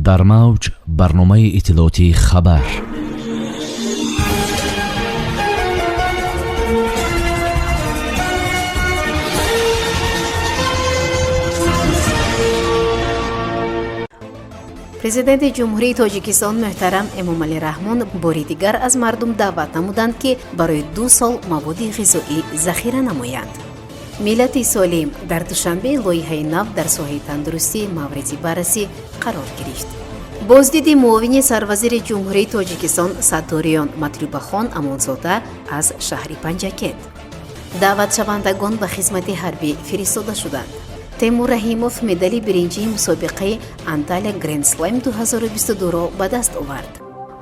дар мавҷ барномаи иттилоотии хабар. президенти ҷумҳурии тоҷикистон муҳтарам эмомалӣ раҳмон бори дигар аз мардум даъват намуданд ки барои 2 сол маводи ғизоӣ захира намоянд. миллати солим дар душанбеи лоиҳаи нав дар соҳаи тандурустӣ мавриди баррасӣ қарор гирифт. боздиди муовини сарвазири ҷумҳурии тоҷикистон сатториён матлубахон амонзода аз шаҳри панҷакет. даъватшавандагон ба хизмати ҳарбӣ фиристода шуданд. темур раҳимов медали биринҷии мусобиқаи анталия гранд слем 2022-ро ба даст овард.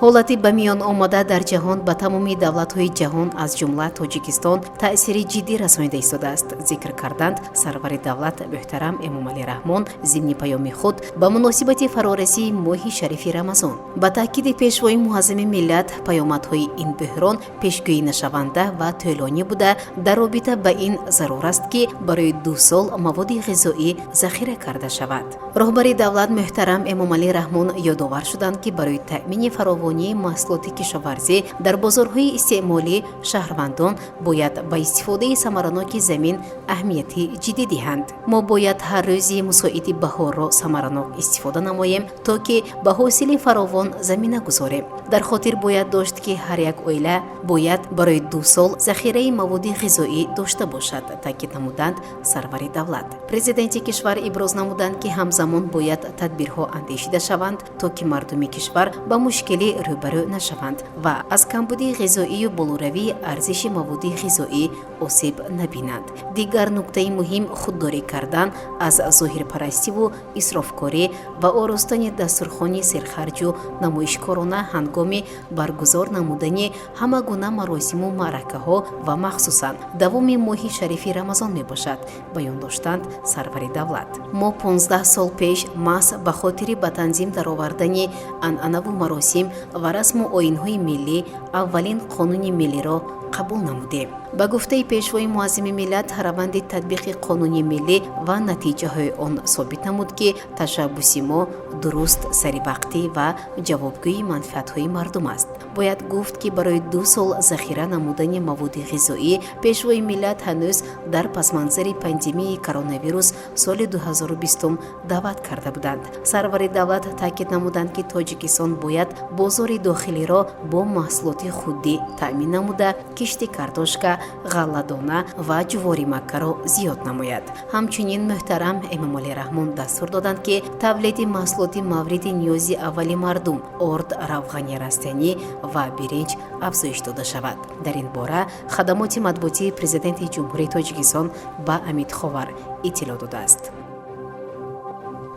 ҳолати ба миён омада дар ҷаҳон ба тамоми давлатҳои ҷаҳон аз ҷумла тоҷикистон таъсири ҷиддӣ расонида истодааст, зикр карданд сарвари давлат муҳтарам эмомалӣ раҳмон зимни паёми худ ба муносибати фарорасии моҳи шарифи рамазон. ба таъкиди пешвои муаззами миллат, паёмадҳои ин бӯҳрон пешгӯинашаванда ва тӯлонӣ буда дар робита ба ин зарур аст ки барои 2 сол маводи ғизоӣ захира карда шавад. роҳбари давлат муҳтарам эмомалӣ раҳмон ёдовар шуданд ки барои таъмини фаровонии маҳсулоти кишоварзӣ дар бозорҳои истеъмолӣ шаҳрвандон бояд ба истифодаи самараноки замин аҳамияти ҷиддӣ диҳанд. мо бояд ҳар рӯзи мусоиди баҳорро самаранок истифода намоем, то ки ба ҳосили фаровон замина гузорем. дар хотир бояд дошт ки ҳар як оила бояд барои 2 сол захираи маводи ғизоӣ дошта бошад, таъкид намуданд сарвари давлат. президенти кишвар иброз намуданд ки ҳамзамон бояд тадбирҳо андешида шаванд, то ки мардуми кишвар ба мушкилӣ рӯбарӯ нашаванд ва аз камбуди ғизоию болоравии арзиши маводи ғизоӣ осеб набинанд. дигар нуктаи муҳим худдорӣ кардан аз зоҳирпарастиву исрофкорӣ ва оростани дастурхони серхарҷу намоишкорона ҳангоми баргузор намудани ҳама гуна маросиму маъракаҳо ва махсусан давоми моҳи шарифи рамазон мебошад, баён доштанд сарвари давлат. мо 15 сол пеш маҳз ба хотири ба танзим даровардани анъанаву маросим ва расму оинҳои миллӣ аввалин қонуни миллиро қабул намудем. ба гуфтаи пешвои муаззими миллат, раванди татбиқи қонуни миллӣ ва натиҷаҳои он собит намуд ки ташаббуси мо дуруст, саривақтӣ ва ҷавобгӯи манфиатҳои мардум аст. бояд гуфт ки барои 2 сол захира намудани маводи ғизоӣ пешвои миллат ҳанӯз дар пасманзари пандемияи коронавирус соли 2020 даъват карда буданд. сарвари давлат таъкид намуданд ки тоҷикистон бояд бозори дохилиро бо маҳсулоти худдӣ таъмин намуда кишти картошка, ғалладона ва ҷувори маккаро зиёд намояд. ҳамчунин муҳтарам эмомалӣ раҳмон дастур доданд ки тавлиди маҳсулоти мавриди ниёзи аввали мардум орд, равғани растанӣ ва биринҷ афзоиш дода шавад. дар ин бора хадамоти матбуотии президенти ҷумҳурии тоҷикистон ба Амидховар иттилоъ додааст.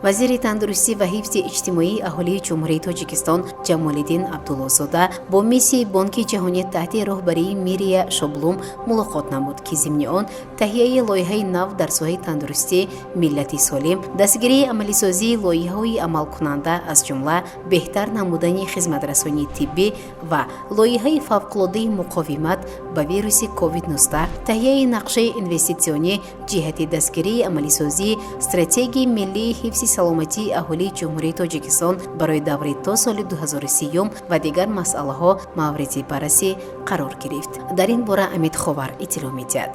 вазири тандурустӣ ва ҳифзи иҷтимоии аҳолии ҷумҳурии тоҷикистон ҷамолиддин абдуллозода бо миссияи бонки ҷаҳонӣ таҳти роҳбарии Мирия Шоблум мулоқот намуд ки зимни он таҳияи лоиҳаи нав дар соҳаи тандурустӣ, миллати солим, дастгирии амалисозии лоиҳаҳои амалкунанда аз ҷумла беҳтар намудани хизматрасонии тиббӣ ва лоиҳаи фавқулоддаи муқовимат ба вируси COVID-19, таҳияи нақшаи инвеститсионӣ ҷиҳати дастгирии амалисозии стратегияи миллии ҳифзи саломатии аҳолии ҷумҳурии тоҷикистон барои даври то соли 2030 ва дигар масъалаҳо мавриди баррасӣ қарор гирифт. дар ин бора Амидховар иттилоъ медиҳад.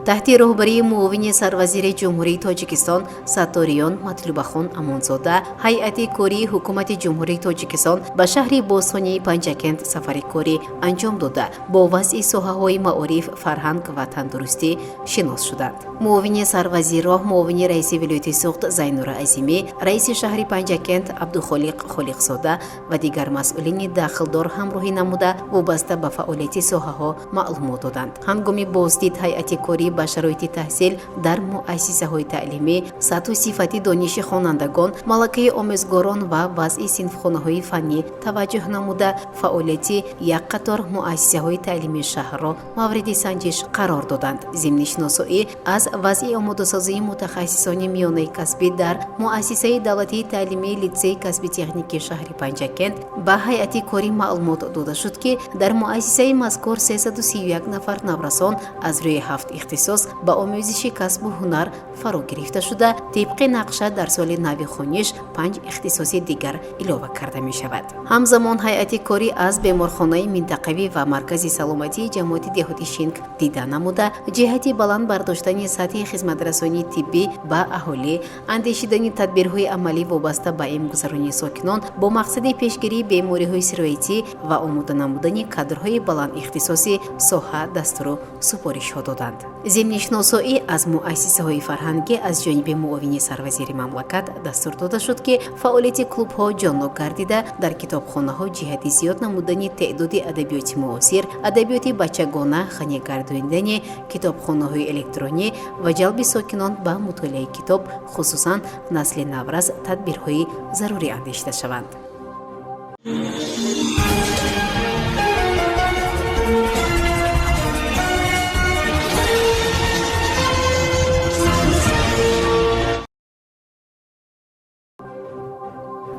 таҳти роҳбарии муовини сарвазири ҷумҳурии тоҷикистон сатториён матлубахон амонзода ҳайати кории ҳукумати ҷумҳурии тоҷикистон ба шаҳри бостонии панҷакент сафари корӣ анҷом дода бо вазъи соҳаҳои маориф, фарҳанг ва тандурустӣ шинос шуданд. муовини сарвазирро муовини раиси вилояти суғд Зайнура Азимӣ, раиси шаҳри Панҷакент Абдухолиқ Холиқзода ва дигар масъулини дахлдор ҳамроҳӣ намуда вобаста ба фаъолияти соҳаҳо маълумот доданд. ҳангоми боздид ҳайати корӣ ба шароити таҳсил дар муассисаҳои таълимӣ, сатҳу сифати дониши хонандагон, малакаи омӯзгорон ва вазъи синфхонаҳои фаннӣ таваҷҷӯҳ намуда фаъолияти як қатор муассисаҳои таълимии шаҳрро мавриди санҷиш қарор доданд. зимни шиносоӣ аз вазъи омодасозии мутахассисони миёнаи касбӣ дар муассисаи давлатии таълимии литсеи касби техникии шаҳри Панҷакент ба ҳайати корӣ маълумот дода шуд ки дар муассисаи мазкур 331 нафар наврасон аз рӯи 7 ихтисос ихтисос ба омӯзиши касбу ҳунар фаро гирифта шуда, тибқи нақша дар соли нави хониш 5 ихтисоси дигар илова карда мешавад. ҳамзамон ҳайати корӣ аз беморхонаи минтақавӣ ва маркази саломатии ҷамоати деҳоти Шинк дида намуда, ҷиҳати баланд бардоштани сатҳи хизматрасонии тиббӣ ба аҳолӣ, андешидани тадбирҳои амалӣ вобаста ба имгузаронии сокинон бо мақсади пешгирии бемориҳои сироятӣ ва омода намудани кадрҳои баланд ихтисоси соҳа дастуру супоришҳо доданд. зимнишносоӣ аз муассисаҳои фарҳангӣ аз ҷониби муовини сарвазири мамлакат дастур дода шуд, ки фаъолияти клубҳо ҷоннок гардида, дар китобхонаҳо ҷиҳати зиёд намудани теъдоди адабиёти муосир, адабиёти бачагона, ғанигардонидани китобхонаҳои электронӣ ва ҷалби сокинон ба мутолиаи китоб, хусусан насли наврас тадбирҳои зарурӣ андешида шаванд.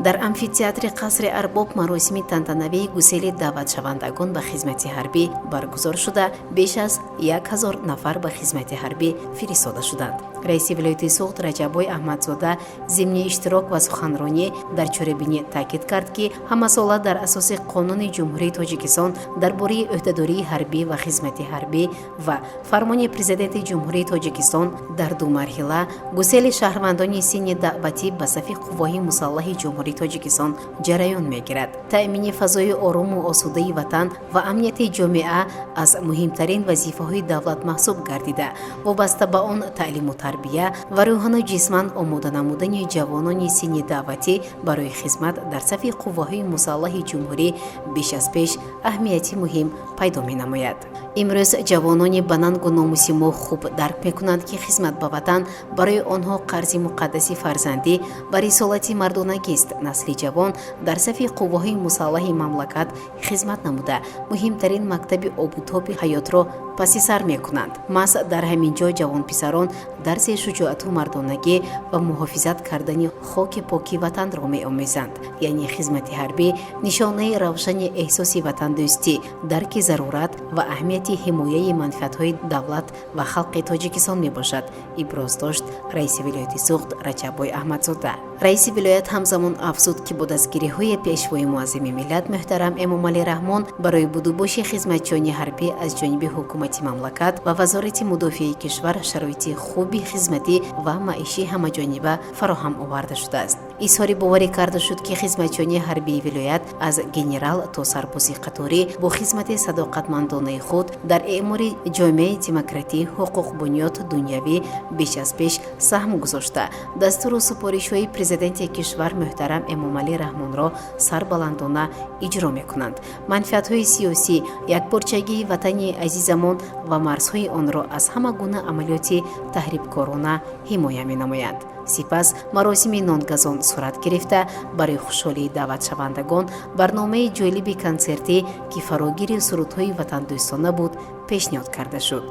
дар амфитеатри қасри арбоб маросими тантанавии гусели даъватшавандагон ба хизмати ҳарбӣ баргузор шуда, беш аз 1000 нафар ба хизмати ҳарбӣ фиристода шуданд. раиси вилояти Суғд Раҷаббой Аҳмадзода зимни иштирок ва суханронӣ дар чорабинӣ таъкид кард, ки ҳамасола дар асоси Қонуни Ҷумҳурии Тоҷикистон дар бораи ӯҳдадории ҳарбӣ ва хизмати ҳарбӣ ва фармони Президенти Ҷумҳурии Тоҷикистон дар 2 марҳила гусели шаҳрвандони синни даъватӣ ба сафи қувваҳои мусаллаҳи Ҷумҳурии Тоҷикистон ҷараён мегирад. таъмини фазои орому осудаи ватан ва амнияти ҷомеа аз муҳимтарин вазифаҳои давлат маҳсуб гардида, вобаста ба он таълиму тарбия ва рӯҳану ҷисман омода намудани ҷавонони синни даъватӣ барои хизмат дар сафи қувваҳои мусаллаҳи ҷумҳурӣ беш аз пеш аҳамияти муҳим пайдо менамояд. имрӯз ҷавонони ба нангу номуси мо хуб дарк мекунанд, ки хизмат ба ватан барои онҳо қарзи муқаддаси фарзандӣ ва рисолати мардонагист. насли ҷавон дар сафи қувваҳои мусаллаҳи мамлакат хизмат намуда, муҳимтарин мактаби обутоби ҳаётро паси сар мекунанд. мас дар ҳамин ҷо ҷавонписарон дарси шуҷоату мардонагӣ ва муҳофизат кардани хоки поки ватанро меомӯзанд. яъне хизмати ҳарбӣ нишонаи равшани эҳсоси ватандӯстӣ, дарки зарурат ва аҳамияти ҳимояи манфиатҳои давлат ва халқи Тоҷикистон мебошад, иброз дошт раиси вилояти Суғд Раҷаббой Аҳмадзода. раиси вилоят ҳамзамон афзуд, ки бо дастгириҳои пешвои муаззими миллат муҳтарам Эмомалӣ Раҳмон барои будубоши хизматчони ҳарбӣ аз ҷониби ҳукумати мамлакат ва вазорати мудофиаи кишвар шароити хуби хизматӣ ва маишӣ ҳамаҷониба фароҳам оварда шудааст. изҳори боварӣ карда шуд, ки хизматчони ҳарбии вилоят аз генерал то сарбози қаторӣ бо хизмати садоқатмандонаи худ дар эъмори ҷомеаи демократӣ ҳуқуқбунёд дунявӣ беш аз пеш саҳм гузошта, дастуру супоришҳои президенти кишвар муҳтарам Эмомалӣ Раҳмонро сарбаландона иҷро мекунанд. манфиатҳои сиёсӣ, якпорчагии ватани азизамон ва марзҳои онро аз ҳама гуна амалиёти таҳрибкорона ҳимоя менамоянд. сипас маросими нонгазон сурат гирифта, барои хушҳолии даъватшавандагон барномаи ҷолиби консертӣ, ки фарогири сурудҳои ватандӯстона буд, пешниҳод карда шуд.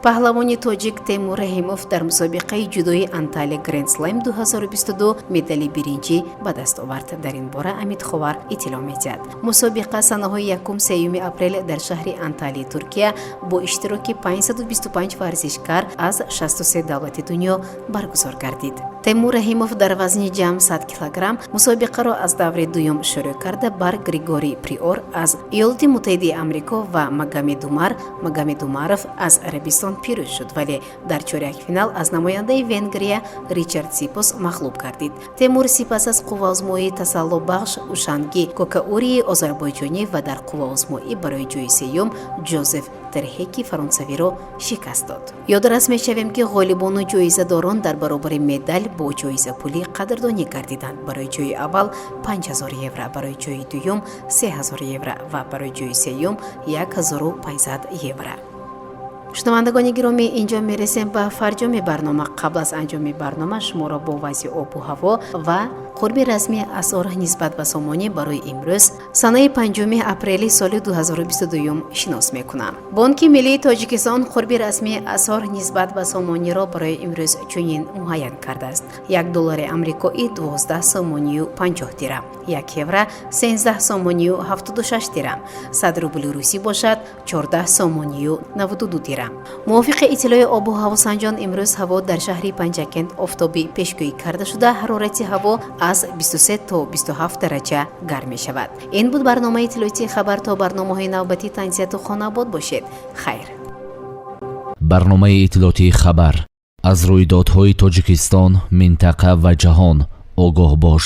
паҳлавони тоҷик Теймур Раҳимов дар мусобиқаи ҷудои Анталия Grand Slam 2022 медали биринҷӣ ба даст овард. дар ин бора Амид Ховар иттилоъ медиҳад. мусобиқа санаҳои 1-3 апрел дар шаҳри Анталия, Туркия бо иштироки 525 варзишкар аз 63 давлати дунё баргузор гардид. Теймур Раҳимов дар вазни ҷамъ 100 килограмм мусобиқаро аз даври дуюм шурӯъ карда бар Григорий Приор аз Иёлоти Муттаҳидаи Амрико ва Магомедумаров аз Арабистон пирӯз шуд, вале дар чорякфинал аз намояндаи Венгрия Ричард Сипос мағлуб гардид. Теймур сипас аз қувваозмоии тасаллубахш Ушанги Кокаурии озарбойҷонӣ ва дар қувваозмоӣ барои ҷои сеюм Ҷозеф Терҳеки фаронсавиро шикаст дод. ёдрас мешавем, ки ғолибону ҷоизадорон дар баробари медаль бо ҷоизапулӣ қадрдонӣ гардиданд. барои ҷои аввал 5000 евро, барои ҷои дуюм 3000 евро ва барои ҷои сеюм 1500 евро. шунавандагони гиромӣ, инҷо мерасем ба фарҷоми барнома. қабл аз анҷоми барнома шуморо бо вазъи обу ҳаво ва қурби расми асъор нисбат ба сомонӣ барои имрӯз санаи 5 апрели соли 2022 шинос мекунам. бонки миллии Тоҷикистон қурби расми асъор нисбат ба сомониро барои имрӯз чунин муайян кардааст. 1 доллари амрикоӣ 12 сомонию 50 дирам, 1 евро 13 сомонию 76 дирам, 100 рубли русӣ бошад 14 сомонию 92 дирам. гирам. мувофиқи иттилои обу ҳавосанҷон имрӯз ҳаво дар шаҳри Панҷакент офтобӣ пешгӯӣ карда шуда ҳарорати ҳаво аз 23 то 27 дараҷа гарм мешавад. ин буд барномаи иттилоотии хабар. то барномаҳои навбатӣ танзияту хонобод бошед. хайр. барномаи иттилоотии хабар аз рӯйдодҳои Тоҷикистон, минтақа ва ҷаҳон огоҳ бош.